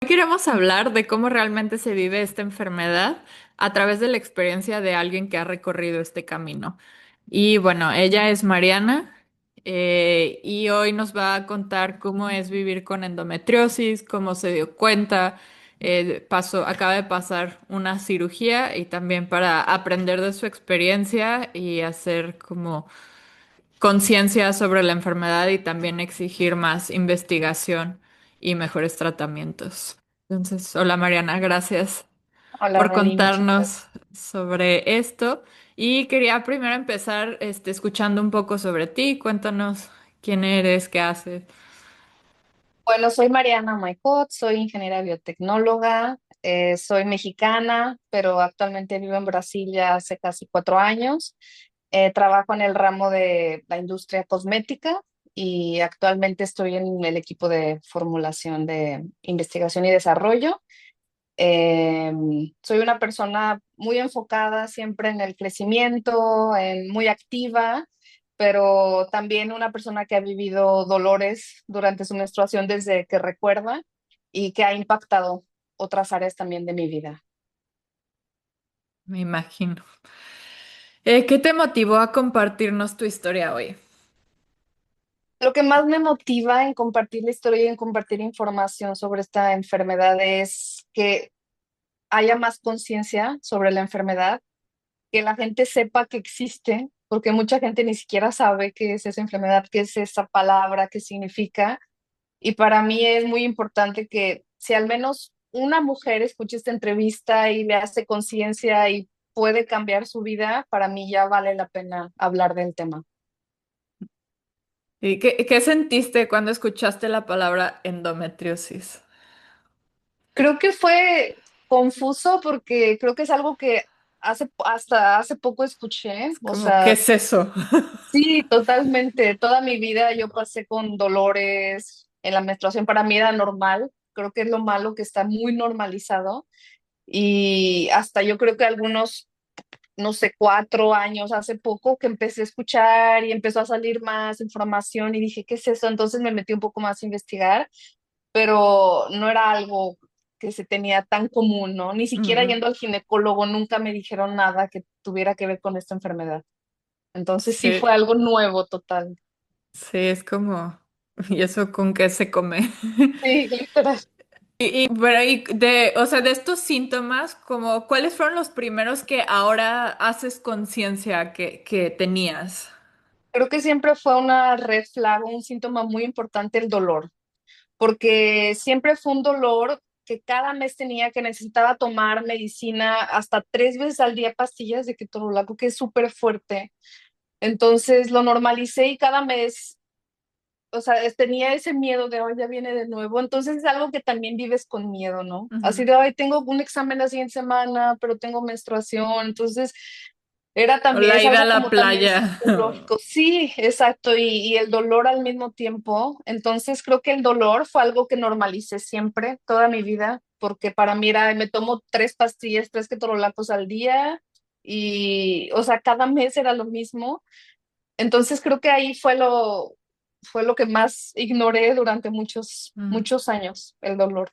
queremos hablar de cómo realmente se vive esta enfermedad a través de la experiencia de alguien que ha recorrido este camino. Y bueno, ella es Mariana, y hoy nos va a contar cómo es vivir con endometriosis, cómo se dio cuenta, acaba de pasar una cirugía y también para aprender de su experiencia y hacer como conciencia sobre la enfermedad y también exigir más investigación y mejores tratamientos. Entonces, hola Mariana, gracias Hola, por Reni, muchas contarnos gracias. sobre esto. Y quería primero empezar escuchando un poco sobre ti. Cuéntanos quién eres, qué haces. Bueno, soy Mariana Maicot, soy ingeniera biotecnóloga, soy mexicana, pero actualmente vivo en Brasil ya hace casi 4 años. Trabajo en el ramo de la industria cosmética y actualmente estoy en el equipo de formulación de investigación y desarrollo. Eh, Soy una persona muy enfocada siempre en el crecimiento, muy activa, pero también una persona que ha vivido dolores durante su menstruación desde que recuerda y que ha impactado otras áreas también de mi vida. Me imagino. ¿Qué te motivó a compartirnos tu historia hoy? Lo que más me motiva en compartir la historia y en compartir información sobre esta enfermedad es que haya más conciencia sobre la enfermedad, que la gente sepa que existe, porque mucha gente ni siquiera sabe qué es esa enfermedad, qué es esa palabra, qué significa. Y para mí es muy importante que si al menos una mujer escucha esta entrevista y le hace conciencia y puede cambiar su vida, para mí ya vale la pena hablar del tema. ¿Y qué sentiste cuando escuchaste la palabra endometriosis? Creo que fue confuso porque creo que es algo que hasta hace poco escuché, Es o como, ¿qué sea, es eso? sí, totalmente. Toda mi vida yo pasé con dolores en la menstruación. Para mí era normal. Creo que es lo malo que está muy normalizado. Y hasta yo creo que algunos, no sé, 4 años, hace poco que empecé a escuchar y empezó a salir más información y dije, ¿qué es eso? Entonces me metí un poco más a investigar, pero no era algo que se tenía tan común, ¿no? Ni siquiera Mm, yendo al ginecólogo nunca me dijeron nada que tuviera que ver con esta enfermedad. Entonces sí sí, fue algo nuevo total. sí, es como, ¿y eso con qué se come? Sí, literal. Pero, o sea, de estos síntomas, como, ¿cuáles fueron los primeros que ahora haces conciencia que tenías? Creo que siempre fue una red flag, un síntoma muy importante el dolor, porque siempre fue un dolor que cada mes tenía que necesitaba tomar medicina hasta 3 veces al día, pastillas de ketorolaco, que es súper fuerte. Entonces lo normalicé y cada mes, o sea, tenía ese miedo de hoy ya viene de nuevo. Entonces es algo que también vives con miedo, ¿no? Así Ujú. de hoy tengo un examen la siguiente semana, pero tengo menstruación. Entonces era O también, la es ida a algo la como también playa. psicológico. Sí, exacto. Y el dolor al mismo tiempo. Entonces creo que el dolor fue algo que normalicé siempre, toda mi vida, porque para mí era, me tomo 3 pastillas, 3 ketorolacos al día. Y, o sea, cada mes era lo mismo. Entonces creo que ahí fue lo que más ignoré durante muchos, Mm. muchos años, el dolor.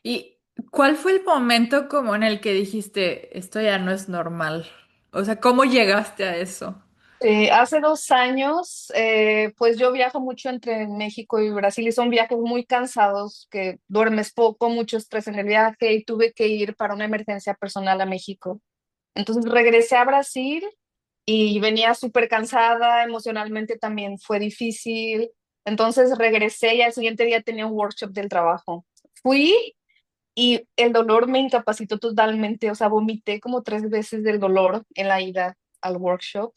¿Y cuál fue el momento como en el que dijiste, esto ya no es normal? O sea, ¿cómo llegaste a eso? Hace 2 años, pues yo viajo mucho entre México y Brasil y son viajes muy cansados, que duermes poco, mucho estrés en el viaje y tuve que ir para una emergencia personal a México. Entonces regresé a Brasil y venía súper cansada, emocionalmente también fue difícil. Entonces regresé y al siguiente día tenía un workshop del trabajo. Fui y el dolor me incapacitó totalmente, o sea, vomité como 3 veces del dolor en la ida al workshop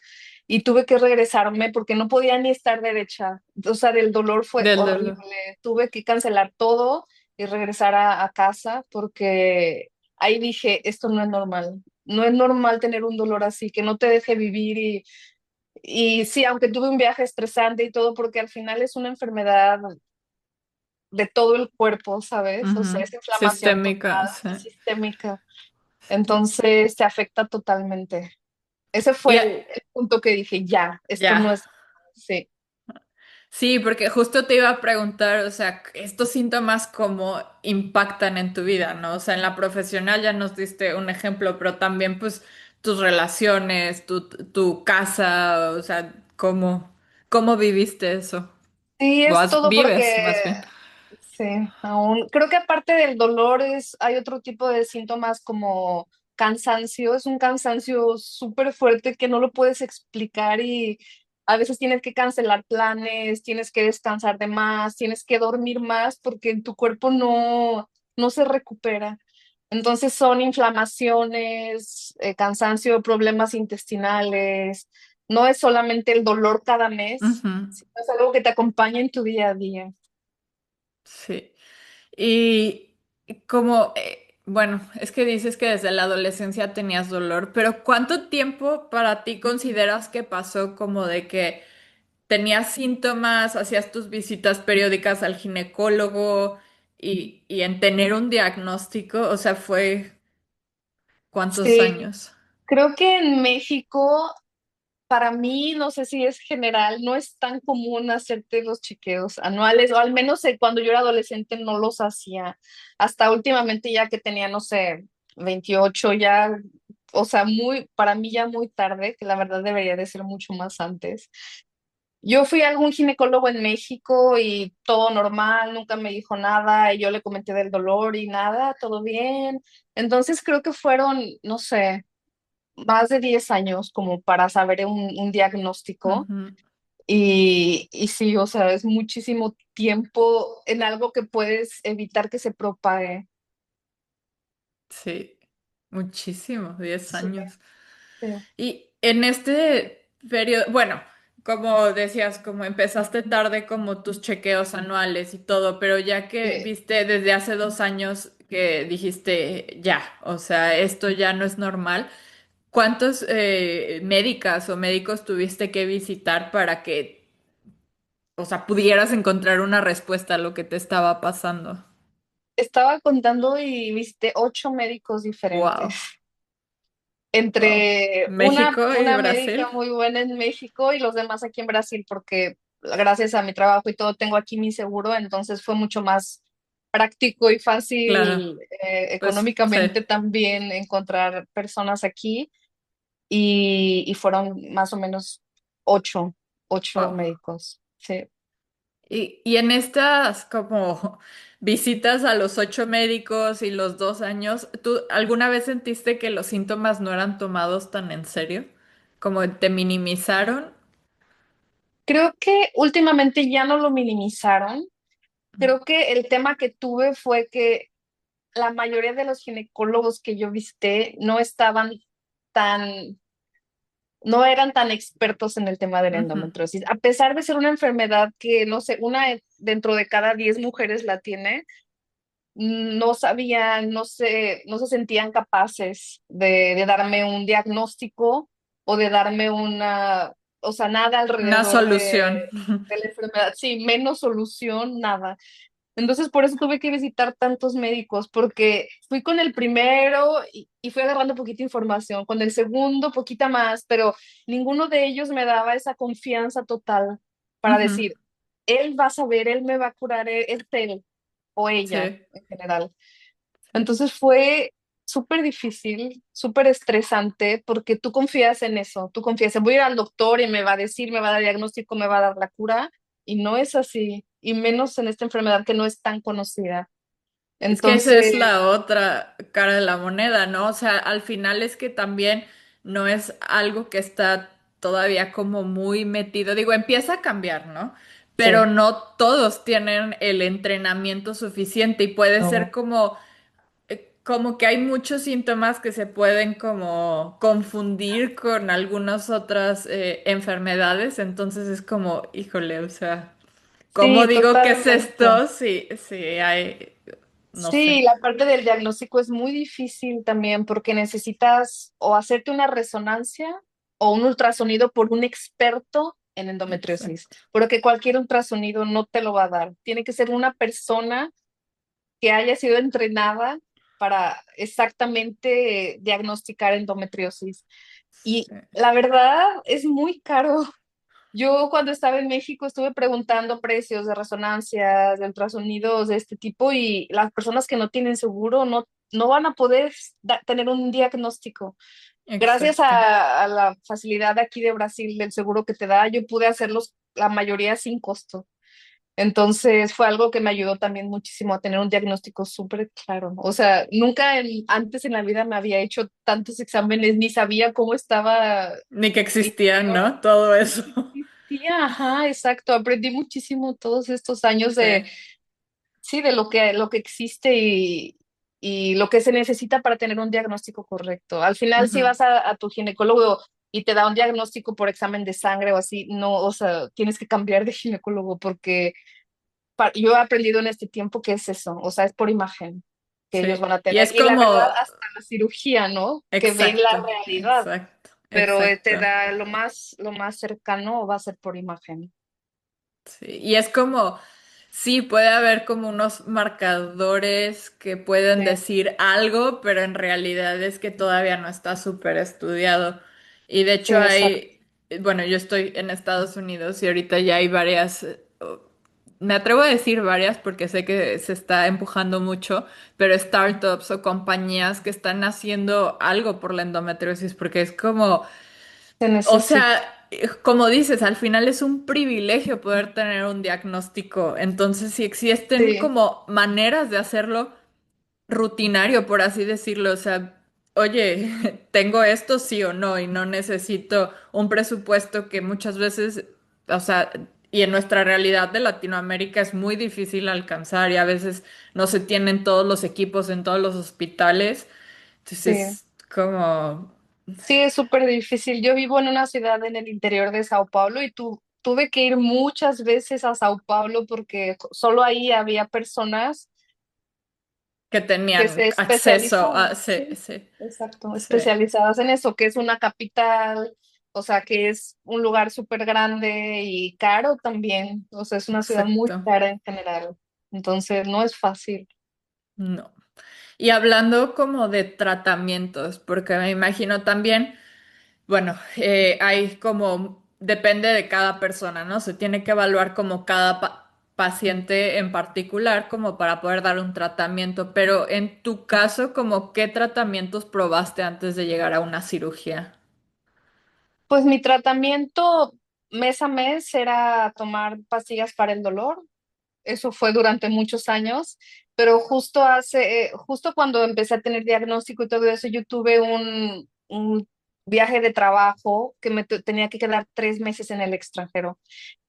y tuve que regresarme porque no podía ni estar derecha, o sea, del dolor fue Del horrible. dolor. Tuve que cancelar todo y regresar a casa porque ahí dije, esto no es normal, no es normal tener un dolor así, que no te deje vivir y sí, aunque tuve un viaje estresante y todo, porque al final es una enfermedad de todo el cuerpo, ¿sabes? O sea, Ujú. es inflamación Sistémica, total, sí. sistémica. Entonces te afecta totalmente. Ese Y fue el punto que dije, ya, esto no ya. es... Sí. Sí, porque justo te iba a preguntar, o sea, estos síntomas cómo impactan en tu vida, ¿no? O sea, en la profesional ya nos diste un ejemplo, pero también pues tus relaciones, tu casa, o sea, cómo viviste eso. Sí, es todo Vives, porque, más bien. sí, aún creo que aparte del dolor hay otro tipo de síntomas como cansancio, es un cansancio súper fuerte que no lo puedes explicar y a veces tienes que cancelar planes, tienes que descansar de más, tienes que dormir más porque tu cuerpo no se recupera. Entonces son inflamaciones, cansancio, problemas intestinales, no es solamente el dolor cada mes, Ujú, sino es algo que te acompaña en tu día a día. sí. Y como, bueno, es que dices que desde la adolescencia tenías dolor, pero ¿cuánto tiempo para ti consideras que pasó como de que tenías síntomas, hacías tus visitas periódicas al ginecólogo y en tener un diagnóstico? O sea, ¿fue cuántos Sí, años? creo que en México, para mí, no sé si es general, no es tan común hacerte los chequeos anuales, o al menos cuando yo era adolescente no los hacía. Hasta últimamente ya que tenía, no sé, 28 ya, o sea, para mí ya muy tarde, que la verdad debería de ser mucho más antes. Yo fui a algún ginecólogo en México y todo normal, nunca me dijo nada, y yo le comenté del dolor y nada, todo bien. Entonces creo que fueron, no sé, más de 10 años como para saber un diagnóstico. Ujú, Y sí, o sea, es muchísimo tiempo en algo que puedes evitar que se propague. sí, muchísimo, 10 Sí, años. sí, Y en este periodo, bueno, como decías, como empezaste tarde como tus chequeos anuales y todo, pero ya que sí. viste desde hace 2 años que dijiste ya, o sea, esto ya no es normal, ¿cuántos médicas o médicos tuviste que visitar para que, o sea, pudieras encontrar una respuesta a lo que te estaba pasando? Estaba contando y visité 8 médicos diferentes. Wow, wow. Entre México y una médica Brasil. muy buena en México y los demás aquí en Brasil, porque gracias a mi trabajo y todo tengo aquí mi seguro, entonces fue mucho más práctico y Claro, fácil pues sí. económicamente también encontrar personas aquí y fueron más o menos ocho, ocho Wow. médicos. Sí. Y en estas como visitas a los 8 médicos y los 2 años, ¿tú alguna vez sentiste que los síntomas no eran tomados tan en serio? ¿Como te minimizaron? Creo que últimamente ya no lo minimizaron. Creo que el tema que tuve fue que la mayoría de los ginecólogos que yo visité tan, no eran tan expertos en el tema de la Ujú, endometriosis. A pesar de ser una enfermedad que, no sé, una dentro de cada 10 mujeres la tiene, no sabían, no se sentían capaces de darme un diagnóstico o de darme o sea, nada una alrededor solución. de la enfermedad. Sí, menos solución, nada. Entonces, por eso tuve que visitar tantos médicos, porque fui con el primero y fui agarrando poquita información, con el segundo poquita más, pero ninguno de ellos me daba esa confianza total para Ujú, decir, él va a saber, él me va a curar, es él o ella sí. en general. Entonces fue súper difícil, súper estresante, porque tú confías en eso, tú confías en voy a ir al doctor y me va a decir, me va a dar diagnóstico, me va a dar la cura, y no es así, y menos en esta enfermedad que no es tan conocida. Es que esa Entonces, es la otra cara de la moneda, ¿no? O sea, al final es que también no es algo que está todavía como muy metido. Digo, empieza a cambiar, ¿no? Pero sí, no todos tienen el entrenamiento suficiente y puede ser no, como que hay muchos síntomas que se pueden como confundir con algunas otras enfermedades. Entonces es como, híjole, o sea, ¿cómo sí, digo qué es totalmente. esto? Sí, sí, hay, no sé. Sí, la parte del diagnóstico es muy difícil también porque necesitas o hacerte una resonancia o un ultrasonido por un experto en endometriosis, Exacto. porque cualquier ultrasonido no te lo va a dar. Tiene que ser una persona que haya sido entrenada para exactamente diagnosticar endometriosis. Y Sí. la verdad es muy caro. Yo cuando estaba en México estuve preguntando precios de resonancias, de ultrasonidos de este tipo y las personas que no tienen seguro no van a poder tener un diagnóstico. Gracias Exacto. a la facilidad de aquí de Brasil del seguro que te da, yo pude hacerlos la mayoría sin costo. Entonces fue algo que me ayudó también muchísimo a tener un diagnóstico súper claro. O sea, nunca antes en la vida me había hecho tantos exámenes ni sabía cómo estaba Ni que mi existían, interior. ¿no? Todo eso. Sí, ajá, exacto. Aprendí muchísimo todos estos años Sí. de, sí, de lo que existe y lo que se necesita para tener un diagnóstico correcto. Al final, si Ujú. vas a tu ginecólogo y te da un diagnóstico por examen de sangre o así, no, o sea, tienes que cambiar de ginecólogo porque yo he aprendido en este tiempo que es eso, o sea, es por imagen que ellos Sí. van a Y tener. es Y la verdad, como, hasta la cirugía, ¿no? Que ven la exacto, realidad, exacto, pero te exacto. da lo más cercano va a ser por imagen. Sí. Y es como, sí, puede haber como unos marcadores que pueden Sí, decir algo, pero en realidad es que todavía no está súper estudiado. Y de sí, hecho exacto. bueno, yo estoy en Estados Unidos y ahorita ya hay varias, me atrevo a decir varias porque sé que se está empujando mucho, pero startups o compañías que están haciendo algo por la endometriosis, porque es como... Se O necesita. sea, como dices, al final es un privilegio poder tener un diagnóstico. Entonces, si existen Sí, como maneras de hacerlo rutinario, por así decirlo, o sea, oye, tengo esto sí o no y no necesito un presupuesto que muchas veces, o sea, y en nuestra realidad de Latinoamérica es muy difícil alcanzar y a veces no se tienen todos los equipos en todos los hospitales. sí. Entonces, como, Sí, es súper difícil. Yo vivo en una ciudad en el interior de Sao Paulo y tuve que ir muchas veces a Sao Paulo porque solo ahí había personas que que tenían se acceso a... especializaban. Sí, Sí, sí, exacto, sí, especializadas en eso, que es una capital, o sea, que es un lugar súper grande y caro también. O sea, es una ciudad muy exacto. cara en general. Entonces, no es fácil. No. Y hablando como de tratamientos, porque me imagino también, bueno, hay como, depende de cada persona, ¿no? Se tiene que evaluar como cada paciente en particular como para poder dar un tratamiento, pero en tu caso, como qué tratamientos probaste antes de llegar a una cirugía. Pues mi tratamiento mes a mes era tomar pastillas para el dolor. Eso fue durante muchos años, pero justo cuando empecé a tener diagnóstico y todo eso, yo tuve un viaje de trabajo que tenía que quedar 3 meses en el extranjero.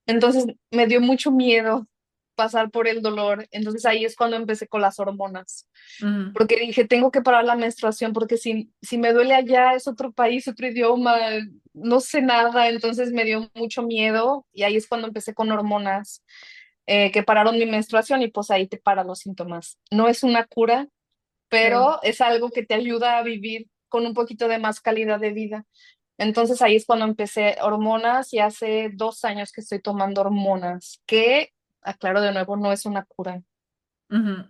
Entonces me dio mucho miedo pasar por el dolor. Entonces ahí es cuando empecé con las hormonas, Ujú, porque dije, tengo que parar la menstruación, porque si me duele allá, es otro país, otro idioma, no sé nada, entonces me dio mucho miedo y ahí es cuando empecé con hormonas que pararon mi menstruación y pues ahí te paran los síntomas. No es una cura, claro. pero es algo que te ayuda a vivir con un poquito de más calidad de vida. Entonces ahí es cuando empecé hormonas y hace 2 años que estoy tomando hormonas, que, aclaro de nuevo, no es una cura. Ujú,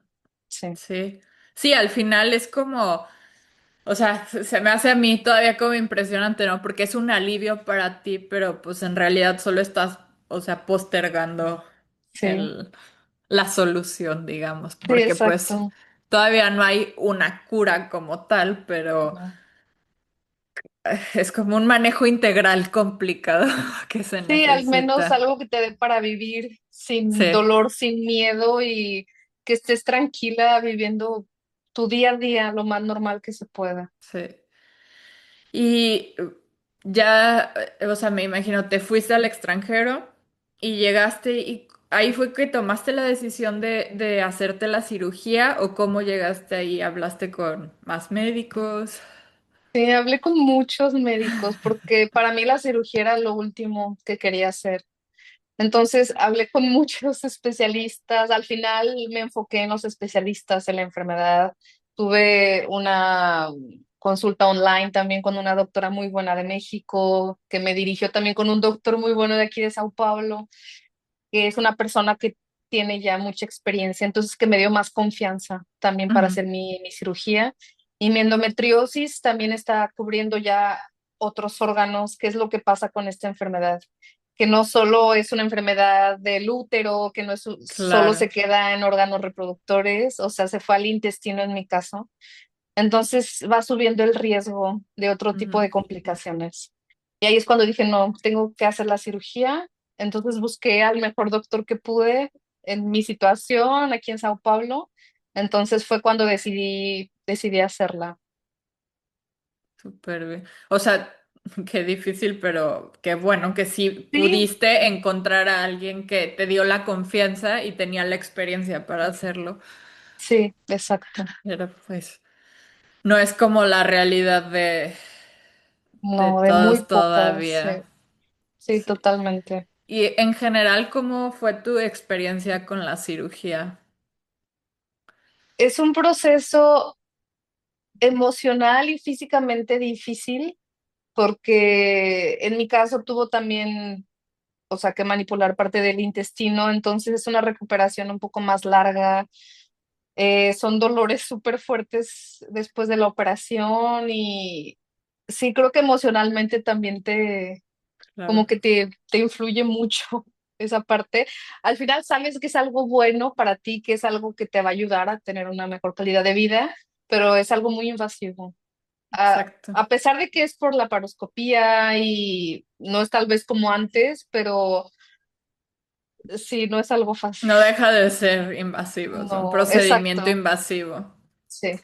Sí, sí. Sí, al final es como... O sea, se me hace a mí todavía como impresionante, ¿no? Porque es un alivio para ti, pero pues en realidad solo estás, o sea, postergando sí, el, la solución, digamos, sí, porque pues exacto. todavía no hay una cura como tal, pero No. es como un manejo integral complicado que se Sí, al menos necesita. algo que te dé para vivir sin Sí, dolor, sin miedo y que estés tranquila viviendo tu día a día lo más normal que se pueda. sí. Y ya, o sea, me imagino, te fuiste al extranjero y llegaste y ahí fue que tomaste la decisión de hacerte la cirugía o cómo llegaste ahí, hablaste con más médicos. Sí, hablé con muchos médicos porque para mí la cirugía era lo último que quería hacer. Entonces hablé con muchos especialistas. Al final me enfoqué en los especialistas en la enfermedad. Tuve una consulta online también con una doctora muy buena de México, que me dirigió también con un doctor muy bueno de aquí de Sao Paulo, que es una persona que tiene ya mucha experiencia, entonces que me dio más confianza también para Ujú, hacer mi cirugía. Y mi endometriosis también está cubriendo ya otros órganos, qué es lo que pasa con esta enfermedad. que no solo es una enfermedad del útero, que no es, solo Claro. se queda en órganos reproductores, o sea, se fue al intestino en mi caso. Entonces va subiendo el riesgo de otro tipo Ujú. de complicaciones. Y ahí es cuando dije, no, tengo que hacer la cirugía. Entonces busqué al mejor doctor que pude en mi situación aquí en Sao Paulo. Entonces fue cuando decidí hacerla. Súper bien. O sea, qué difícil, pero qué bueno que sí Sí, pudiste encontrar a alguien que te dio la confianza y tenía la experiencia para hacerlo. sí, exacto. Pero pues no es como la realidad de No, de muy todos pocas, sí, todavía. sí, Sí. totalmente. Y en general, ¿cómo fue tu experiencia con la cirugía? Es un proceso emocional y físicamente difícil porque en mi caso tuvo también, o sea, que manipular parte del intestino, entonces es una recuperación un poco más larga. Son dolores súper fuertes después de la operación y sí, creo que emocionalmente también como Claro. que te influye mucho esa parte. Al final sabes que es algo bueno para ti, que es algo que te va a ayudar a tener una mejor calidad de vida, pero es algo muy invasivo. Exacto. A pesar de que es por la paroscopía y no es tal vez como antes, pero sí, no es algo fácil. No deja de ser invasivo, o sea, un No, procedimiento exacto. invasivo. Sí.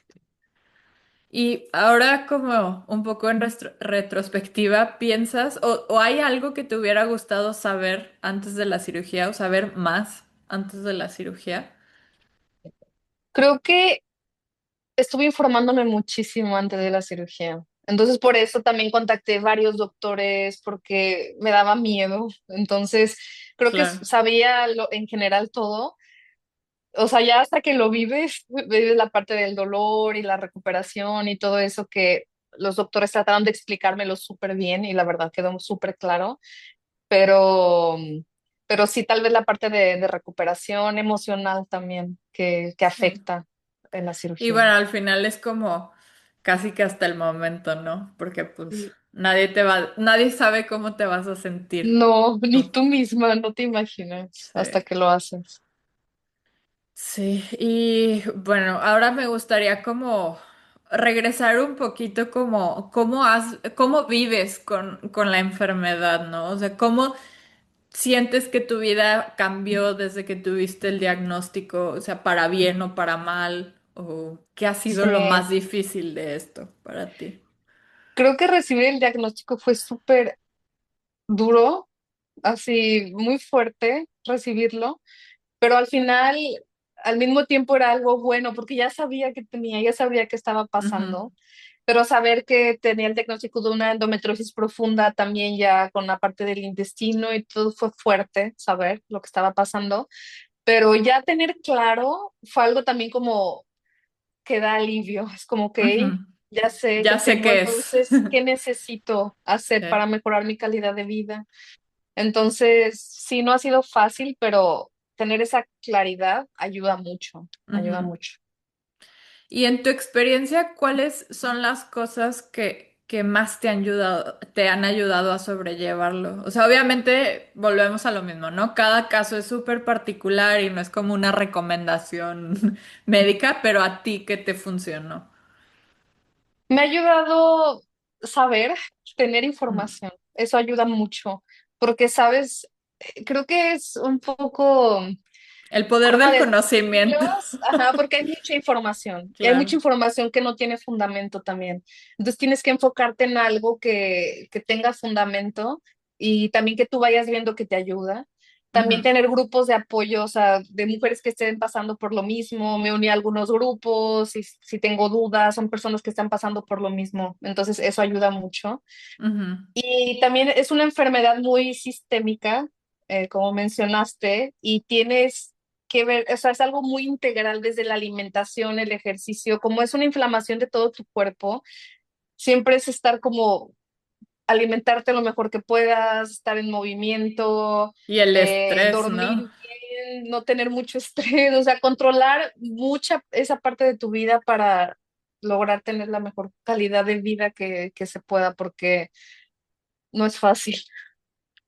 Y ahora como un poco en retrospectiva, ¿piensas o hay algo que te hubiera gustado saber antes de la cirugía o saber más antes de la cirugía? Creo que estuve informándome muchísimo antes de la cirugía. Entonces, por eso también contacté varios doctores porque me daba miedo. Entonces, creo que Claro. sabía en general todo. O sea, ya hasta que lo vives, vives la parte del dolor y la recuperación y todo eso que los doctores trataron de explicármelo súper bien y la verdad quedó súper claro. Pero, pero sí, tal vez la parte de recuperación emocional también que Sí. afecta en la Y cirugía. bueno, al final es como casi que hasta el momento, ¿no? Porque pues Sí. nadie sabe cómo te vas a sentir No, ni tú. tú misma, no te imaginas Sí. hasta que lo haces. Sí, y bueno, ahora me gustaría como regresar un poquito como cómo vives con la enfermedad, ¿no? O sea, ¿cómo sientes que tu vida cambió desde que tuviste el diagnóstico? O sea, para bien o para mal, o qué ha sido lo Sí, más difícil de esto para ti. creo que recibir el diagnóstico fue súper duro, así muy fuerte recibirlo, pero al final, al mismo tiempo era algo bueno porque ya sabía que tenía, ya sabía que estaba Ujú, pasando, pero saber que tenía el diagnóstico de una endometriosis profunda también ya con la parte del intestino y todo fue fuerte saber lo que estaba pasando, pero ya tener claro fue algo también como que da alivio, es como que ujú. ya sé que Ya sé tengo, qué es. entonces, ¿qué necesito hacer Sí. para mejorar mi calidad de vida? Entonces, sí, no ha sido fácil, pero tener esa claridad ayuda mucho, ayuda Ujú. mucho. Y en tu experiencia, ¿cuáles son las cosas que más te han ayudado a sobrellevarlo? O sea, obviamente volvemos a lo mismo, ¿no? Cada caso es súper particular y no es como una recomendación médica, pero a ti, ¿qué te funcionó? Me ha ayudado saber, tener Mm. información, eso ayuda mucho, porque, sabes, creo que es un poco El poder ¿cómo del conocimiento. decirlos? Ajá, porque hay mucha información y hay mucha Claro. información que no tiene fundamento también. Entonces tienes que enfocarte en algo que tenga fundamento y también que tú vayas viendo que te ayuda. También Ujú, tener grupos de apoyo, o sea, de mujeres que estén pasando por lo mismo. Me uní a algunos grupos y si tengo dudas, son personas que están pasando por lo mismo. Entonces eso ayuda mucho. ujú. Y también es una enfermedad muy sistémica, como mencionaste, y tienes que ver, o sea, es algo muy integral desde la alimentación, el ejercicio, como es una inflamación de todo tu cuerpo, siempre es estar como alimentarte lo mejor que puedas, estar en movimiento, Y el estrés, ¿no? dormir bien, no tener mucho estrés, o sea, controlar mucha esa parte de tu vida para lograr tener la mejor calidad de vida que se pueda, porque no es fácil.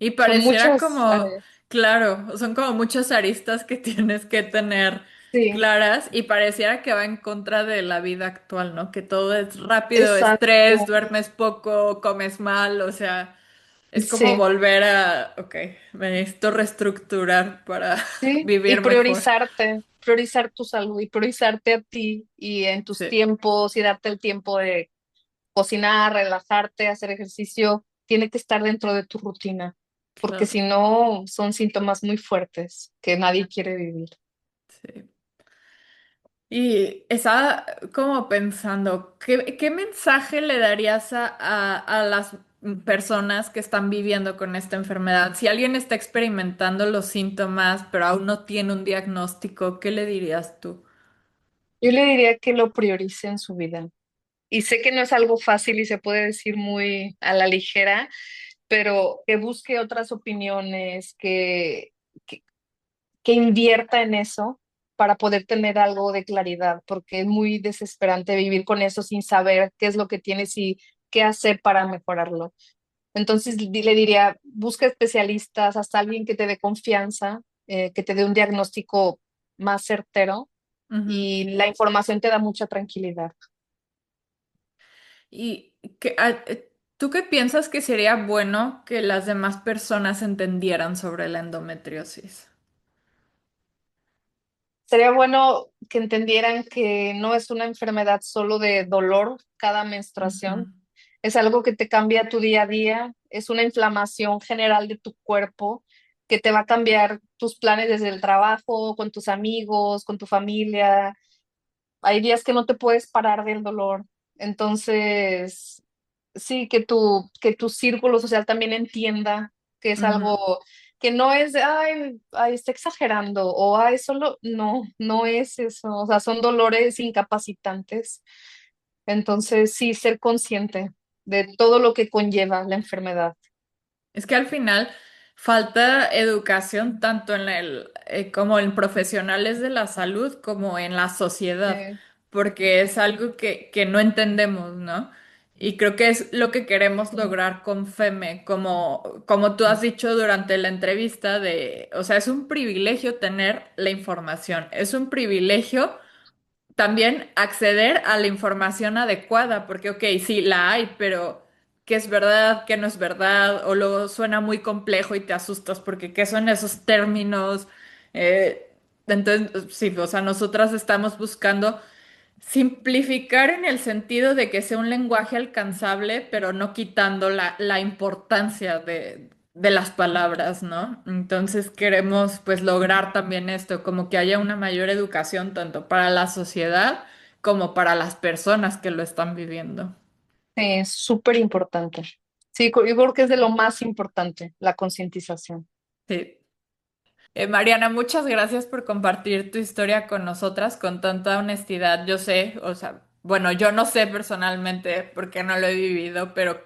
Y Son pareciera muchas como, áreas. claro, son como muchas aristas que tienes que tener Sí, claras y pareciera que va en contra de la vida actual, ¿no? Que todo es rápido, estrés, exacto. duermes poco, comes mal, o sea, es como Sí, volver a, ok, me necesito reestructurar para sí. Y vivir mejor. priorizarte, priorizar tu salud y priorizarte a ti y en tus Sí, tiempos y darte el tiempo de cocinar, relajarte, hacer ejercicio, tiene que estar dentro de tu rutina, porque claro, si no son síntomas muy fuertes que nadie quiere vivir. sí. Y estaba como pensando, ¿qué mensaje le darías a las personas que están viviendo con esta enfermedad? Si alguien está experimentando los síntomas, pero aún no tiene un diagnóstico, ¿qué le dirías tú? Yo le diría que lo priorice en su vida. Y sé que no es algo fácil y se puede decir muy a la ligera, pero que busque otras opiniones, que, que invierta en eso para poder tener algo de claridad, porque es muy desesperante vivir con eso sin saber qué es lo que tienes y qué hacer para mejorarlo. Entonces le diría, busca especialistas, hasta alguien que te dé confianza, que te dé un diagnóstico más certero Ujú. y la información te da mucha tranquilidad. ¿Y tú qué piensas que sería bueno que las demás personas entendieran sobre la endometriosis? Sería bueno que entendieran que no es una enfermedad solo de dolor cada Ujú, menstruación, es algo que te cambia tu día a día, es una inflamación general de tu cuerpo que te va a cambiar tus planes desde el trabajo, con tus amigos, con tu familia. Hay días que no te puedes parar del dolor. Entonces, sí, que tu círculo social también entienda que es ujú. algo que no es de, ay, está exagerando, o ay, solo, no, no es eso. O sea, son dolores incapacitantes. Entonces, sí, ser consciente de todo lo que conlleva la enfermedad. Es que al final falta educación tanto en como en profesionales de la salud como en la sociedad, Sí. porque es algo que no entendemos, ¿no? Y creo que es lo que queremos lograr con FEME, como tú has dicho durante la entrevista o sea, es un privilegio tener la información, es un privilegio también acceder a la información adecuada, porque, ok, sí, la hay, pero ¿qué es verdad, qué no es verdad? O luego suena muy complejo y te asustas porque ¿qué son esos términos? Entonces, sí, o sea, nosotras estamos buscando simplificar en el sentido de que sea un lenguaje alcanzable, pero no quitando la importancia de las palabras, ¿no? Entonces queremos pues lograr también esto, como que haya una mayor educación tanto para la sociedad como para las personas que lo están viviendo. Sí, es súper importante. Sí, yo creo que es de lo más importante, la concientización. Sí. Mariana, muchas gracias por compartir tu historia con nosotras con tanta honestidad. Yo sé, o sea, bueno, yo no sé personalmente porque no lo he vivido, pero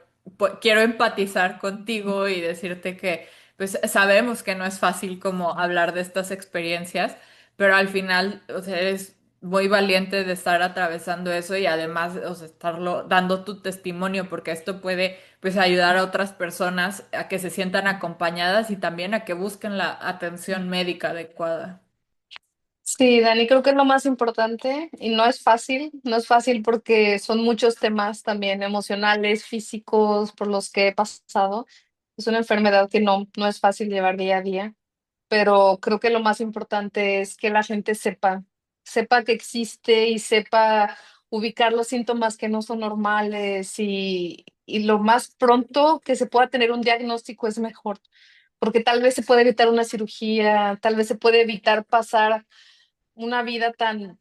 quiero empatizar contigo y decirte que, pues, sabemos que no es fácil como hablar de estas experiencias, pero al final, o sea, eres muy valiente de estar atravesando eso y además, o sea, estarlo dando tu testimonio porque esto puede pues ayudar a otras personas a que se sientan acompañadas y también a que busquen la atención médica adecuada. Sí, Dani, creo que es lo más importante y no es fácil, no es fácil porque son muchos temas también emocionales, físicos, por los que he pasado. Es una enfermedad que no es fácil llevar día a día, pero creo que lo más importante es que la gente sepa que existe y sepa ubicar los síntomas que no son normales y lo más pronto que se pueda tener un diagnóstico es mejor, porque tal vez se puede evitar una cirugía, tal vez se puede evitar pasar una vida tan,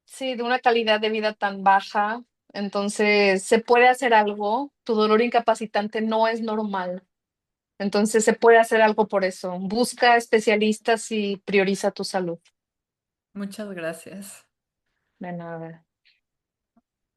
sí, de una calidad de vida tan baja. Entonces, se puede hacer algo, tu dolor incapacitante no es normal. Entonces, se puede hacer algo por eso. Busca especialistas y prioriza tu salud. Muchas gracias. De nada.